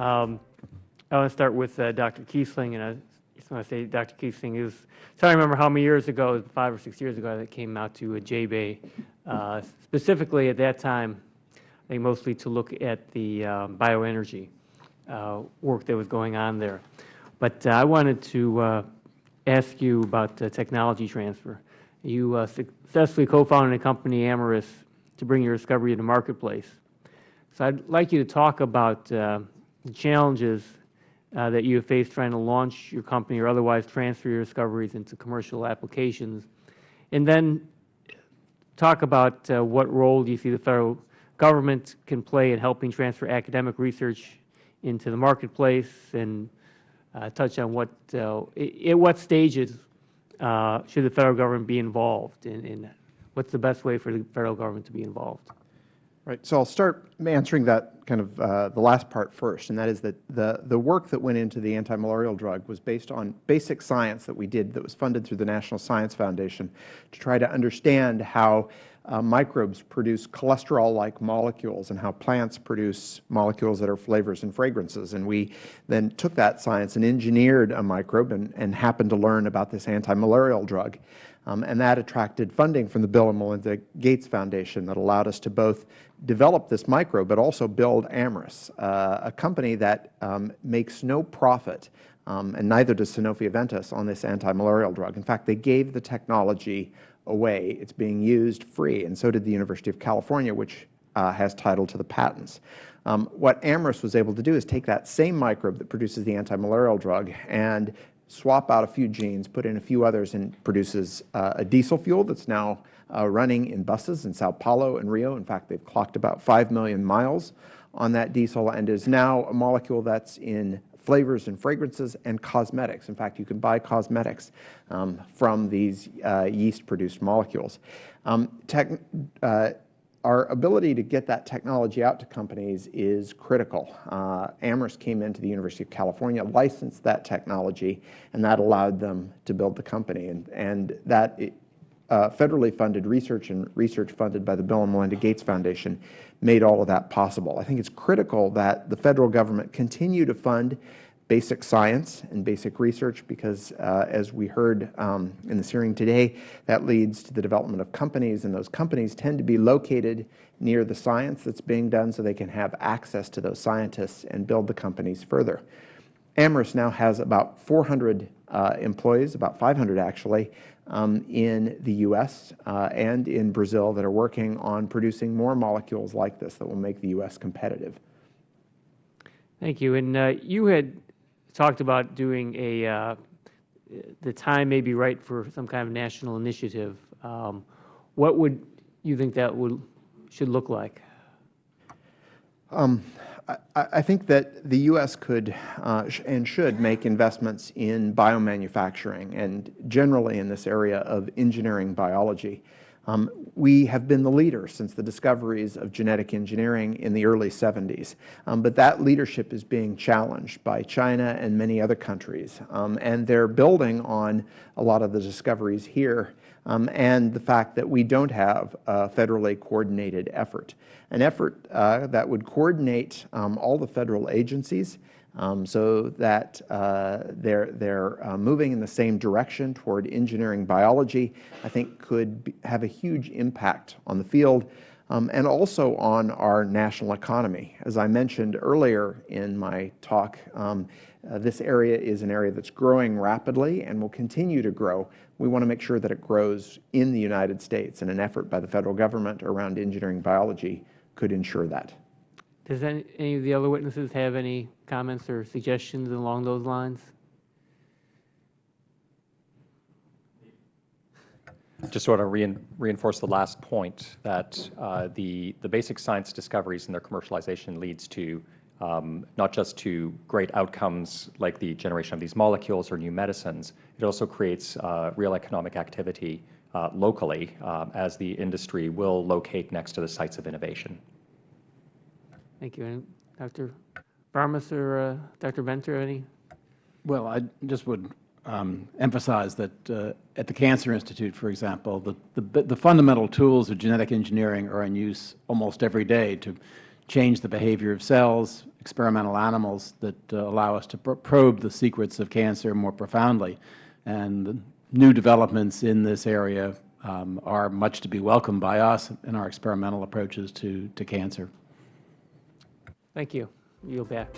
I want to start with Dr. Keasling, and I just want to say Dr. Keasling is, I don't remember how many years ago, 5 or 6 years ago, that came out to J-Bay, specifically at that time, I think mostly to look at the bioenergy work that was going on there. But I wanted to ask you about technology transfer. You successfully co-founded a company, Amyris, to bring your discovery to the marketplace. So I'd like you to talk about the challenges that you have faced trying to launch your company or otherwise transfer your discoveries into commercial applications, and then talk about what role do you see the Federal Government can play in helping transfer academic research into the marketplace, and touch on what at what stages should the Federal Government be involved in what's the best way for the Federal Government to be involved? Right. So I'll start answering that kind of the last part first, and that is that the work that went into the anti-malarial drug was based on basic science that we did that was funded through the National Science Foundation to try to understand how microbes produce cholesterol-like molecules and how plants produce molecules that are flavors and fragrances. And we then took that science and engineered a microbe and happened to learn about this anti-malarial drug. And that attracted funding from the Bill and Melinda Gates Foundation that allowed us to both develop this microbe but also build Amyris, a company that makes no profit, and neither does Sanofi-Aventis, on this anti-malarial drug. In fact, they gave the technology away. It's being used free, and so did the University of California, which has title to the patents. What Amyris was able to do is take that same microbe that produces the anti-malarial drug and swap out a few genes, put in a few others, and produces a diesel fuel that's now running in buses in Sao Paulo and Rio. In fact, they've clocked about 5 million miles on that diesel, and is now a molecule that's in flavors and fragrances and cosmetics. In fact, you can buy cosmetics from these yeast-produced molecules. Our ability to get that technology out to companies is critical. Amyris came into the University of California, licensed that technology, and that allowed them to build the company. And that federally funded research and research funded by the Bill and Melinda Gates Foundation made all of that possible. I think it's critical that the Federal Government continue to fund basic science and basic research because, as we heard in this hearing today, that leads to the development of companies, and those companies tend to be located near the science that's being done so they can have access to those scientists and build the companies further. Amyris now has about 400 employees, about 500 actually, in the U.S. And in Brazil that are working on producing more molecules like this that will make the U.S. competitive. Thank you. And you had talked about doing the time may be right for some kind of national initiative. What would you think that should look like? I think that the U.S. could and should make investments in biomanufacturing and generally in this area of engineering biology. We have been the leader since the discoveries of genetic engineering in the early 70s, but that leadership is being challenged by China and many other countries, and they're building on a lot of the discoveries here and the fact that we don't have a federally coordinated effort, an effort that would coordinate all the federal agencies so that they're moving in the same direction toward engineering biology, I think could have a huge impact on the field and also on our national economy. As I mentioned earlier in my talk, this area is an area that's growing rapidly and will continue to grow. We want to make sure that it grows in the United States, and an effort by the Federal Government around engineering biology could ensure that. Does any of the other witnesses have any comments or suggestions along those lines? Just sort of reinforce the last point that the basic science discoveries and their commercialization leads to not just to great outcomes like the generation of these molecules or new medicines, it also creates real economic activity locally as the industry will locate next to the sites of innovation. Thank you. And Dr. Varmus or Dr. Benter, any? Well, I just would emphasize that at the Cancer Institute, for example, the fundamental tools of genetic engineering are in use almost every day to change the behavior of cells experimental animals that allow us to probe the secrets of cancer more profoundly. And new developments in this area are much to be welcomed by us in our experimental approaches to cancer. Thank you. Yield back.